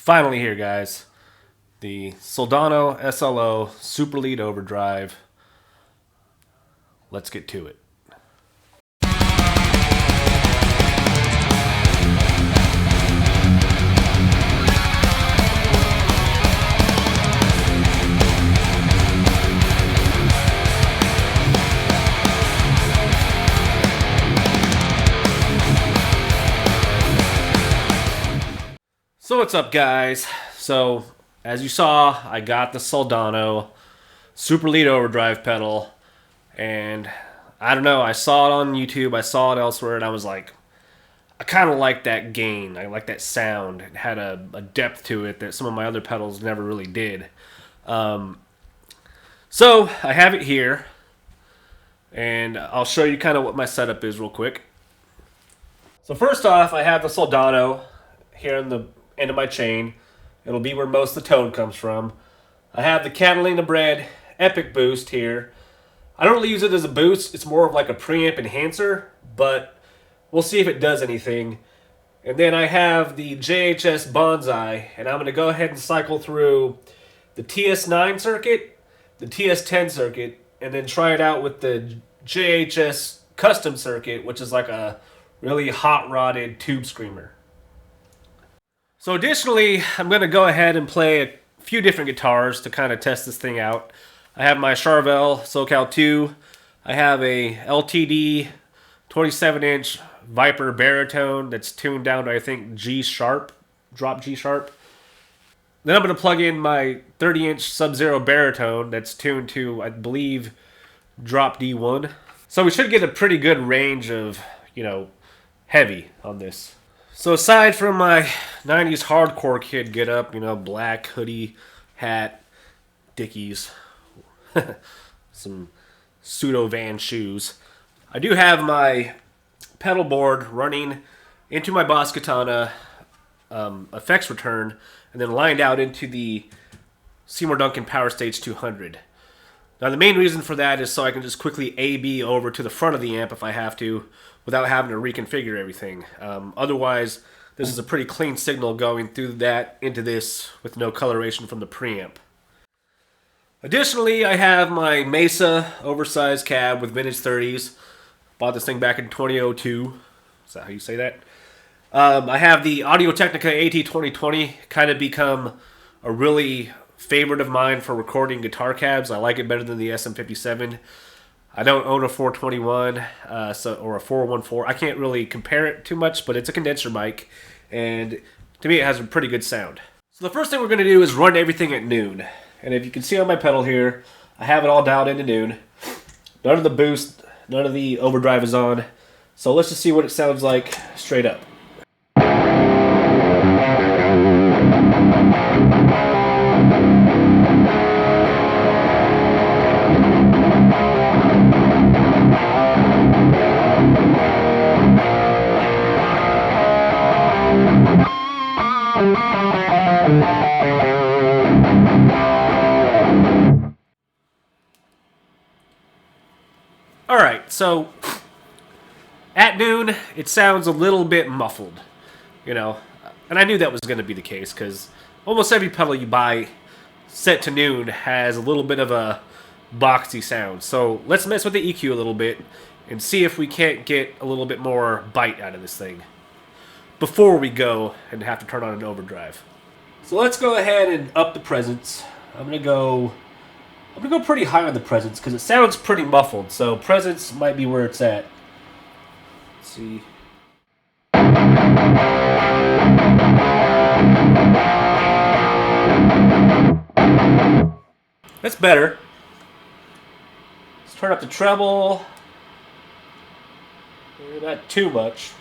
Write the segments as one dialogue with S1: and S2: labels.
S1: Finally here, guys. The Soldano SLO Super Lead Overdrive. Let's get to it. So what's up, guys? So as you saw, I got the Soldano Super Lead Overdrive Pedal, and I don't know, I saw it on YouTube, I saw it elsewhere, and I was like, I kind of like that gain, I like that sound. It had a depth to it that some of my other pedals never really did. So I have it here, and I'll show you kind of what my setup is real quick. So first off, I have the Soldano here in the end of my chain. It'll be where most of the tone comes from. I have the Katana brand Epochboost here. I don't really use it as a boost. It's more of like a preamp enhancer, but we'll see if it does anything. And then I have the JHS Bonsai, and I'm going to go ahead and cycle through the TS9 circuit, the TS10 circuit, and then try it out with the JHS Custom circuit, which is like a really hot-rodded tube screamer. So additionally, I'm going to go ahead and play a few different guitars to kind of test this thing out. I have my Charvel SoCal 2. I have a LTD 27-inch Viper Baritone that's tuned down to, I think, G sharp, drop G sharp. Then I'm going to plug in my 30-inch Sub-Zero Baritone that's tuned to, I believe, drop D1. So we should get a pretty good range of, heavy on this. So aside from my 90s hardcore kid get up, black hoodie, hat, Dickies, some pseudo Van shoes, I do have my pedal board running into my Boss Katana effects return and then lined out into the Seymour Duncan Powerstage 200. Now the main reason for that is so I can just quickly A-B over to the front of the amp if I have to, without having to reconfigure everything. Otherwise, this is a pretty clean signal going through that into this with no coloration from the preamp. Additionally, I have my Mesa oversized cab with vintage 30s. Bought this thing back in 2002. Is that how you say that? I have the Audio-Technica AT2020, kind of become a really favorite of mine for recording guitar cabs. I like it better than the SM57. I don't own a 421 or a 414. I can't really compare it too much, but it's a condenser mic, and to me it has a pretty good sound. So the first thing we're going to do is run everything at noon. And if you can see on my pedal here, I have it all dialed into noon. None of the boost, none of the overdrive is on. So let's just see what it sounds like straight up. Alright, so at noon, it sounds a little bit muffled, and I knew that was going to be the case because almost every pedal you buy set to noon has a little bit of a boxy sound. So let's mess with the EQ a little bit and see if we can't get a little bit more bite out of this thing before we go and have to turn on an overdrive. So let's go ahead and up the presence. I'm gonna go pretty high on the presence because it sounds pretty muffled. So presence might be where it's at. Let's see. That's better. Let's turn up the treble. Not too much.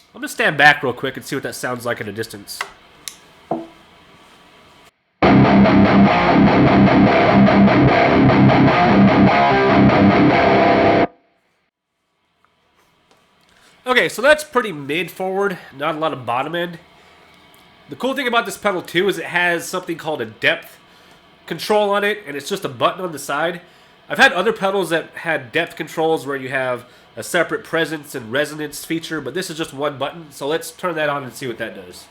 S1: I'm going to stand back real quick and see what that sounds like at a distance. Okay, so that's pretty mid-forward, not a lot of bottom end. The cool thing about this pedal too is it has something called a depth control on it, and it's just a button on the side. I've had other pedals that had depth controls where you have a separate presence and resonance feature, but this is just one button, so let's turn that on and see what that does.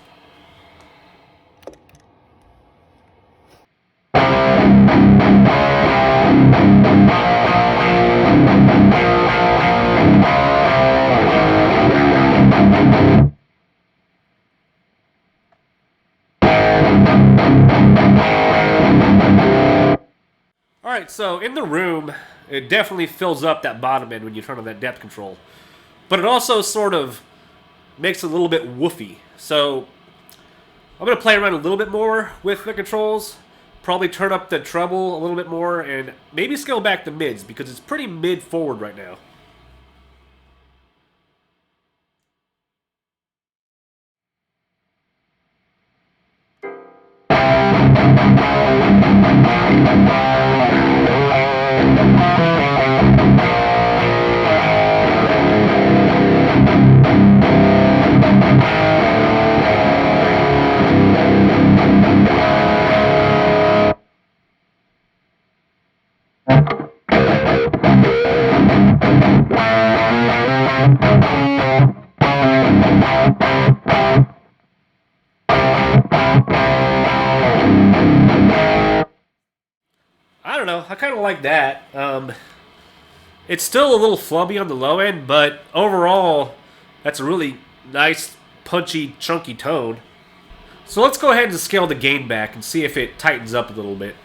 S1: Alright, so in the room, it definitely fills up that bottom end when you turn on that depth control. But it also sort of makes it a little bit woofy. So I'm going to play around a little bit more with the controls. Probably turn up the treble a little bit more and maybe scale back the mids because it's pretty mid-forward right now. I don't know, I kind of like that. It's still a little flubby on the low end, but overall, that's a really nice, punchy, chunky tone. So let's go ahead and scale the gain back and see if it tightens up a little bit.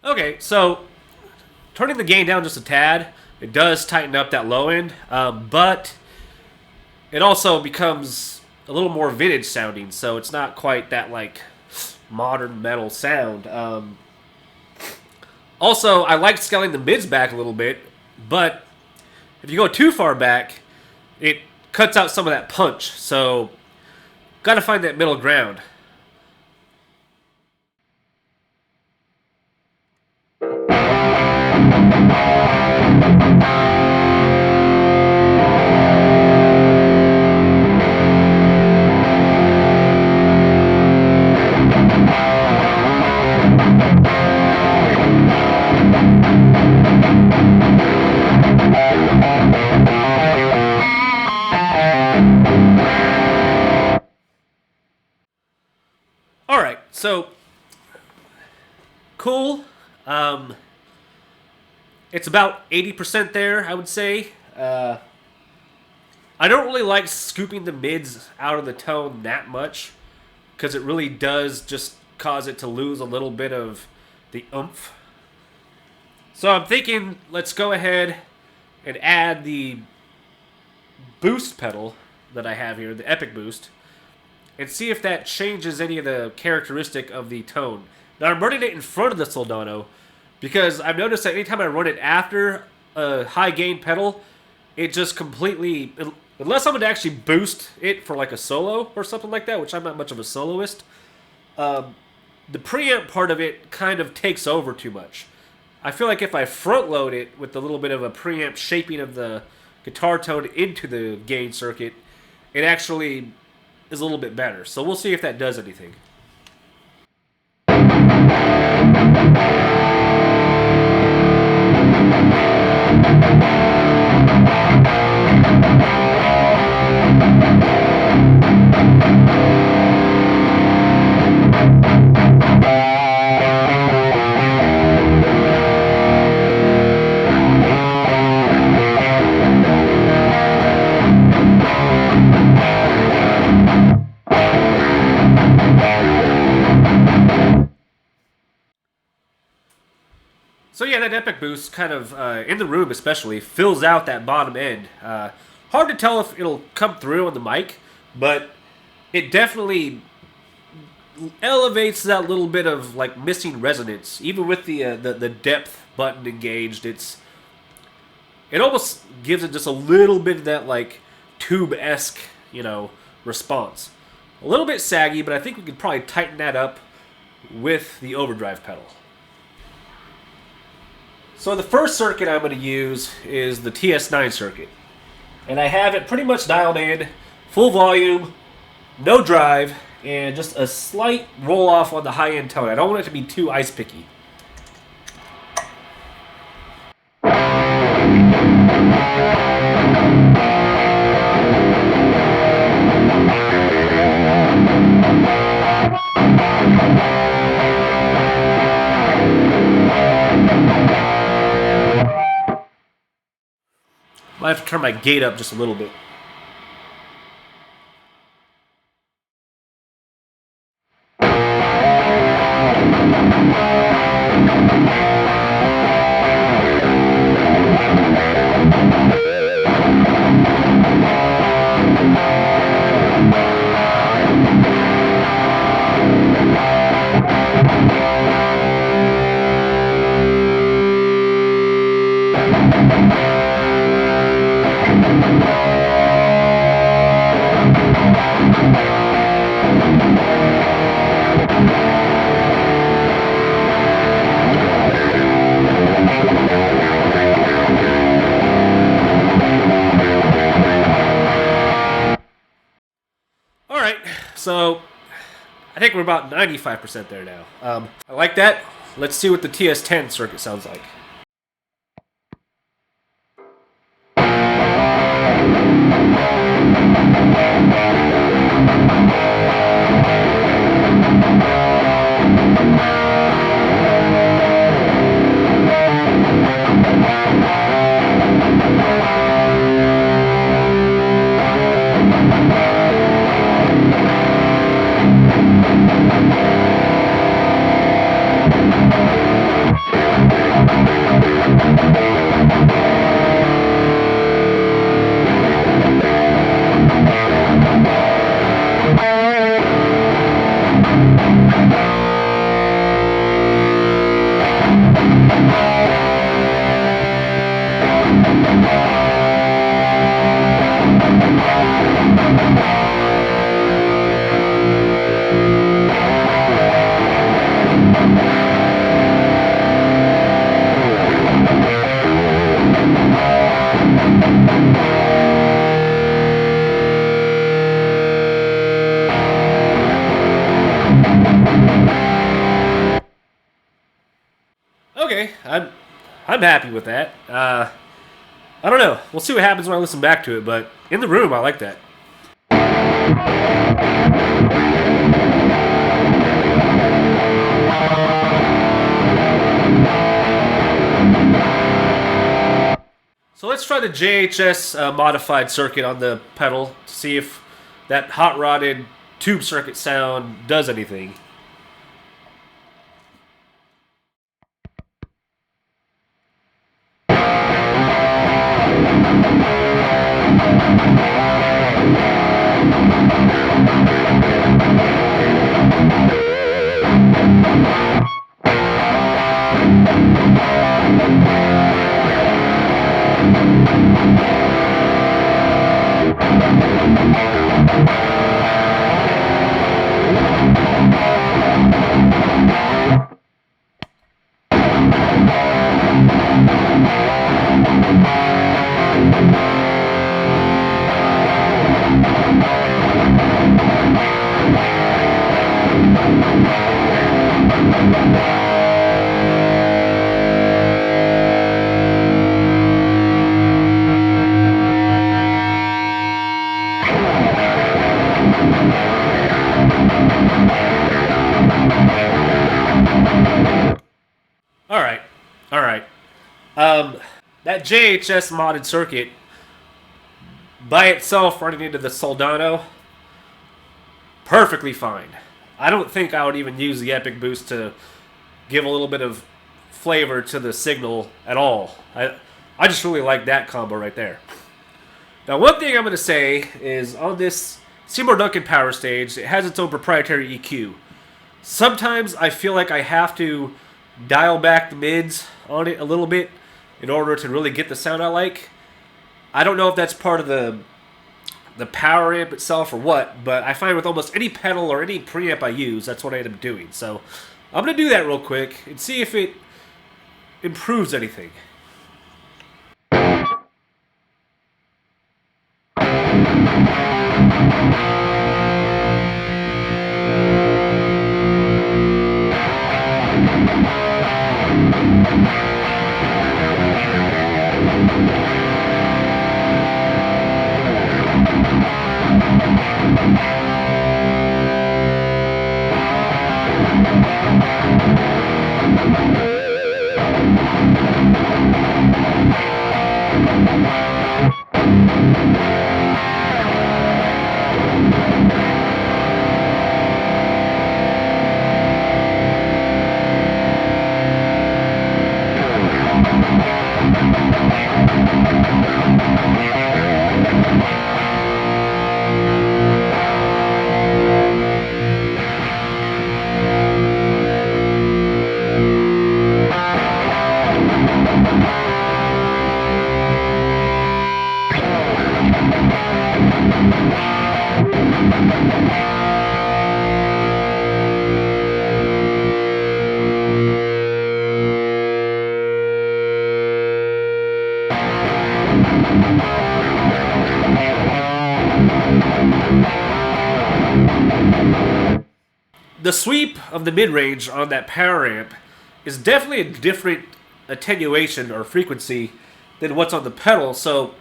S1: Okay, so turning the gain down just a tad, it does tighten up that low end, but it also becomes a little more vintage sounding, so it's not quite that like modern metal sound. Also, I like scaling the mids back a little bit, but if you go too far back, it cuts out some of that punch, so gotta find that middle ground. Alright, so cool. It's about 80% there, I would say. I don't really like scooping the mids out of the tone that much because it really does just cause it to lose a little bit of the oomph. So I'm thinking let's go ahead and add the boost pedal that I have here, the Epochboost, and see if that changes any of the characteristic of the tone. Now I'm running it in front of the Soldano because I've noticed that anytime I run it after a high gain pedal, it just completely, unless I'm going to actually boost it for like a solo or something like that, which I'm not much of a soloist, the preamp part of it kind of takes over too much. I feel like if I front load it with a little bit of a preamp shaping of the guitar tone into the gain circuit, it actually is a little bit better. So we'll see if that does anything. So yeah, that Epochboost kind of, in the room especially, fills out that bottom end. Hard to tell if it'll come through on the mic, but it definitely elevates that little bit of like missing resonance. Even with the depth button engaged, it almost gives it just a little bit of that like tube-esque, response. A little bit saggy, but I think we could probably tighten that up with the overdrive pedal. So the first circuit I'm going to use is the TS9 circuit. And I have it pretty much dialed in, full volume, no drive, and just a slight roll off on the high-end tone. I don't want it to be too ice picky. I have to turn my gate up just a little bit. So, I think we're about 95% there now. I like that. Let's see what the TS10 circuit sounds like. Okay, I'm happy with that. I don't know. We'll see what happens when I listen back to it, but in the room, I like that. So let's try the JHS modified circuit on the pedal to see if that hot-rodded tube circuit sound does anything. Alright. That JHS modded circuit, by itself running into the Soldano, perfectly fine. I don't think I would even use the Epochboost to give a little bit of flavor to the signal at all. I just really like that combo right there. Now, one thing I'm going to say is on this Seymour Duncan Powerstage, it has its own proprietary EQ. Sometimes I feel like I have to dial back the mids on it a little bit in order to really get the sound I like. I don't know if that's part of the power amp itself or what, but I find with almost any pedal or any preamp I use, that's what I end up doing. So I'm going to do that real quick and see if it improves anything. The sweep of the mid-range on that power amp is definitely a different attenuation or frequency than what's on the pedal, so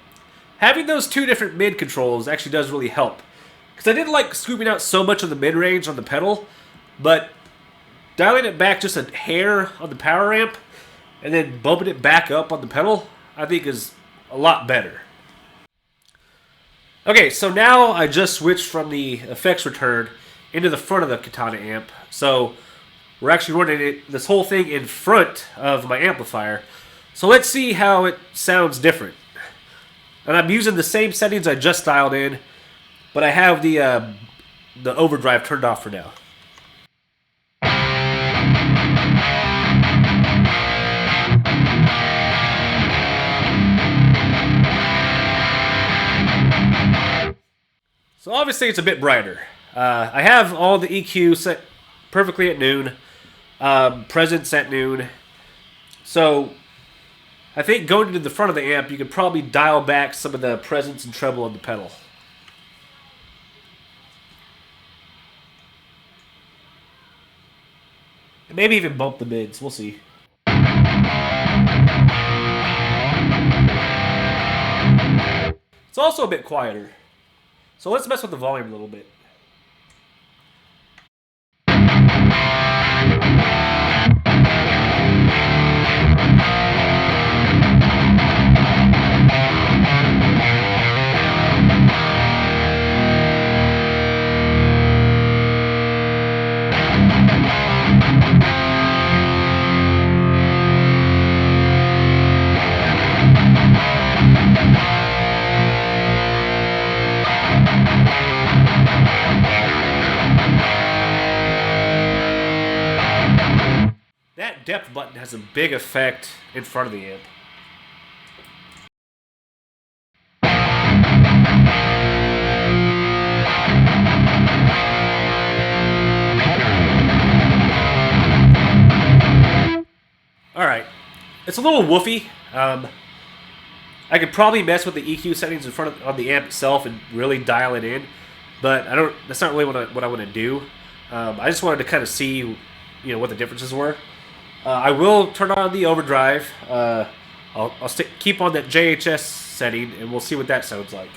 S1: having those two different mid controls actually does really help. Because I didn't like scooping out so much of the mid-range on the pedal, but dialing it back just a hair on the power amp and then bumping it back up on the pedal, I think is a lot better. Okay, so now I just switched from the effects return into the front of the Katana amp. So we're actually running this whole thing in front of my amplifier. So let's see how it sounds different. And I'm using the same settings I just dialed in, but I have the overdrive turned off for now. So obviously it's a bit brighter. I have all the EQ set perfectly at noon, presence at noon. So I think going to the front of the amp, you could probably dial back some of the presence and treble on the pedal. And maybe even bump the mids. We'll see. It's also a bit quieter. So let's mess with the volume a little bit. That depth button has a big effect in front of the amp. Alright, it's a little woofy. I could probably mess with the EQ settings in front of on the amp itself and really dial it in, but that's not really what I want to do. I just wanted to kind of see, what the differences were. I will turn on the overdrive. I'll keep on that JHS setting, and we'll see what that sounds like.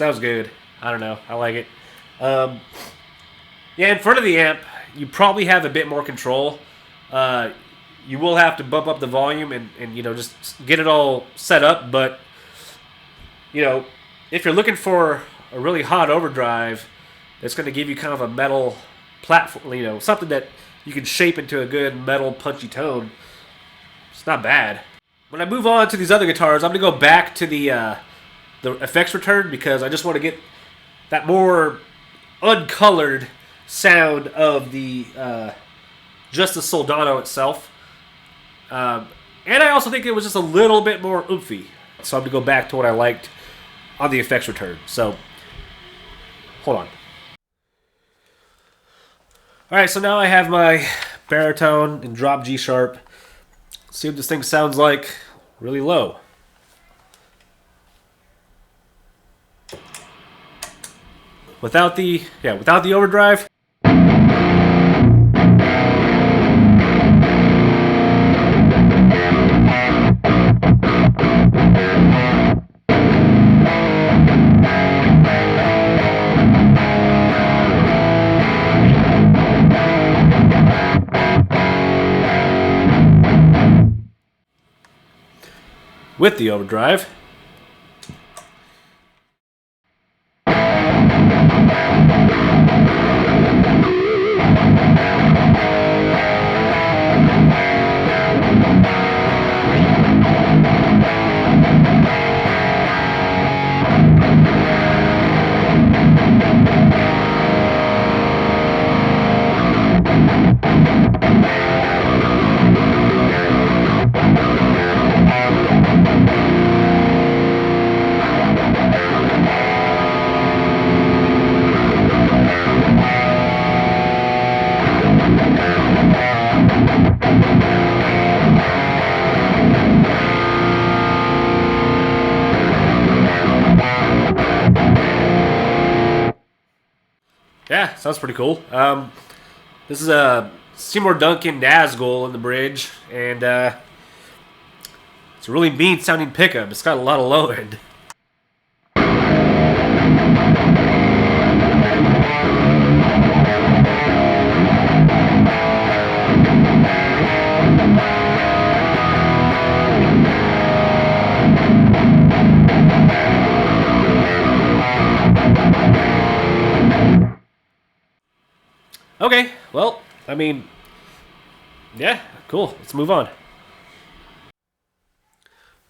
S1: Sounds good. I don't know. I like it. Yeah, in front of the amp, you probably have a bit more control. You will have to bump up the volume and you know, just get it all set up. But, you know, if you're looking for a really hot overdrive that's going to give you kind of a metal platform, you know, something that you can shape into a good metal punchy tone, it's not bad. When I move on to these other guitars, I'm going to go back to the effects return because I just want to get that more uncolored sound of the just the Soldano itself. And I also think it was just a little bit more oomphy. So I'm going to go back to what I liked on the effects return. So, hold on. Alright, so now I have my baritone and drop G sharp. See what this thing sounds like really low. Without the overdrive. With the overdrive. Yeah, sounds pretty cool. This is a Seymour Duncan Nazgul in the bridge, and it's a really mean sounding pickup. It's got a lot of low end. Okay, well, I mean, yeah, cool. Let's move on.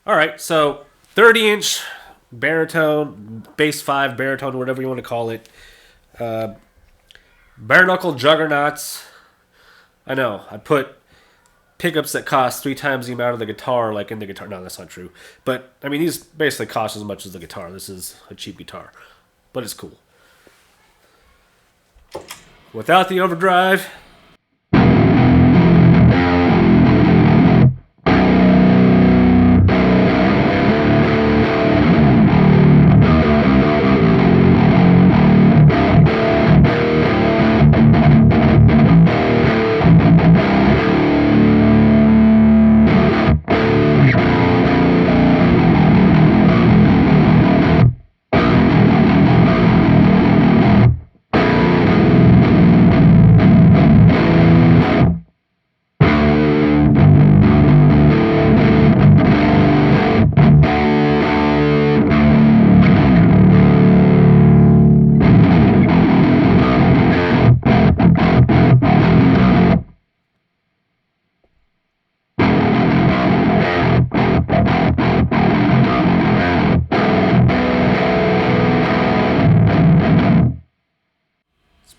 S1: Alright, so 30-inch baritone, bass 5 baritone, whatever you want to call it. Bare knuckle juggernauts. I know, I put pickups that cost 3 times the amount of the guitar, like in the guitar. No, that's not true. But, I mean, these basically cost as much as the guitar. This is a cheap guitar, but it's cool. Without the overdrive.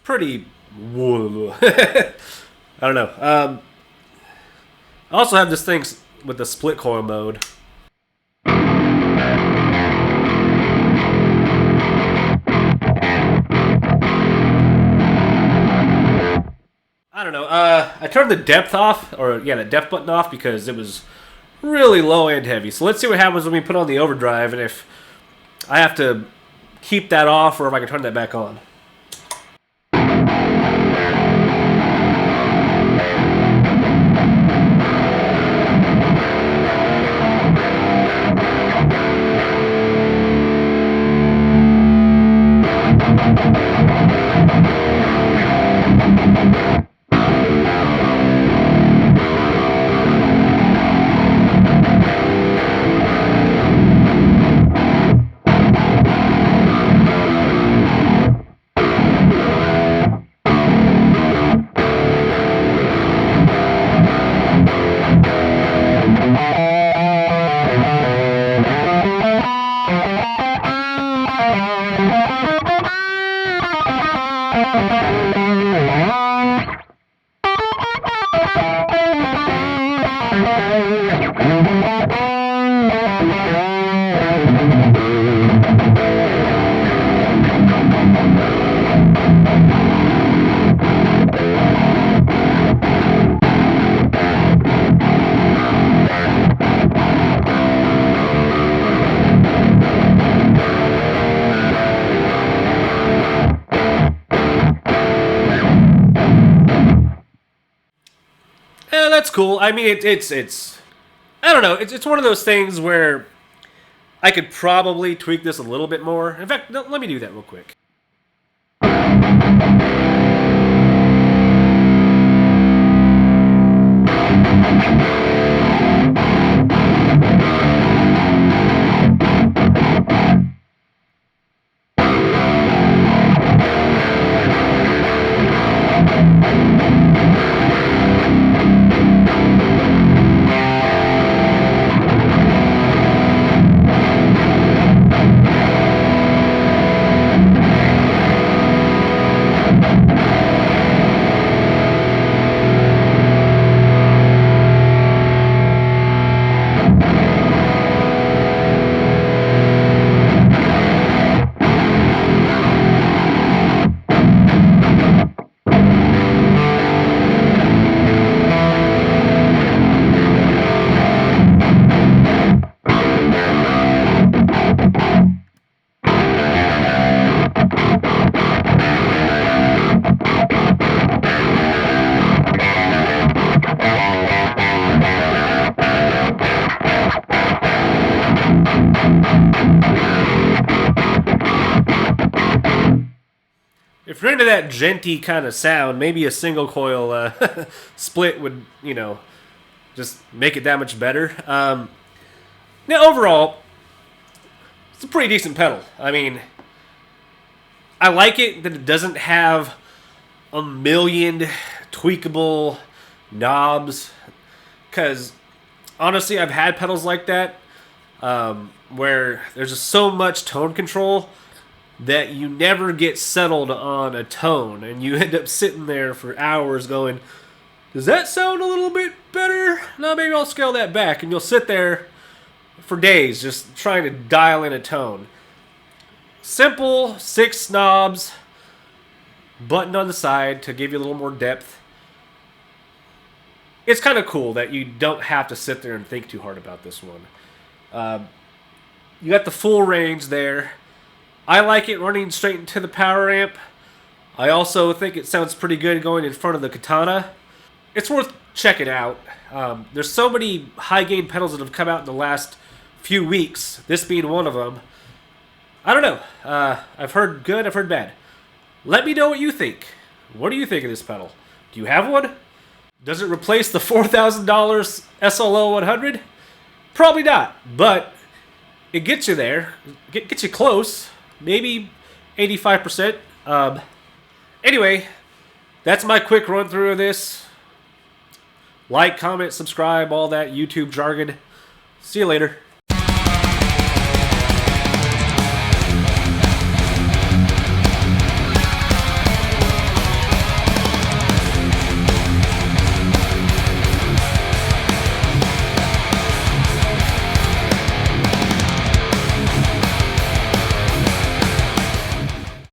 S1: Pretty I don't know. I also have this thing with the split coil mode. I don't know. I turned the depth off, or yeah, the depth button off because it was really low and heavy. So let's see what happens when we put on the overdrive and if I have to keep that off or if I can turn that back on. Yeah, that's cool. I mean, it's I don't know. It's one of those things where I could probably tweak this a little bit more. In fact, no, let me do that real quick. If you're into that genty kind of sound, maybe a single coil split would, you know, just make it that much better. Now, overall, it's a pretty decent pedal. I mean, I like it that it doesn't have a million tweakable knobs. Because, honestly, I've had pedals like that where there's just so much tone control that you never get settled on a tone, and you end up sitting there for hours going, does that sound a little bit better? No, maybe I'll scale that back. And you'll sit there for days just trying to dial in a tone. Simple 6 knobs, button on the side to give you a little more depth. It's kind of cool that you don't have to sit there and think too hard about this one. You got the full range there. I like it running straight into the power amp. I also think it sounds pretty good going in front of the Katana. It's worth checking out. There's so many high gain pedals that have come out in the last few weeks, this being one of them. I don't know. I've heard good, I've heard bad. Let me know what you think. What do you think of this pedal? Do you have one? Does it replace the $4,000 SLO 100? Probably not, but it gets you there. Gets you close. Maybe 85%. Anyway, that's my quick run through of this. Like, comment, subscribe, all that YouTube jargon. See you later.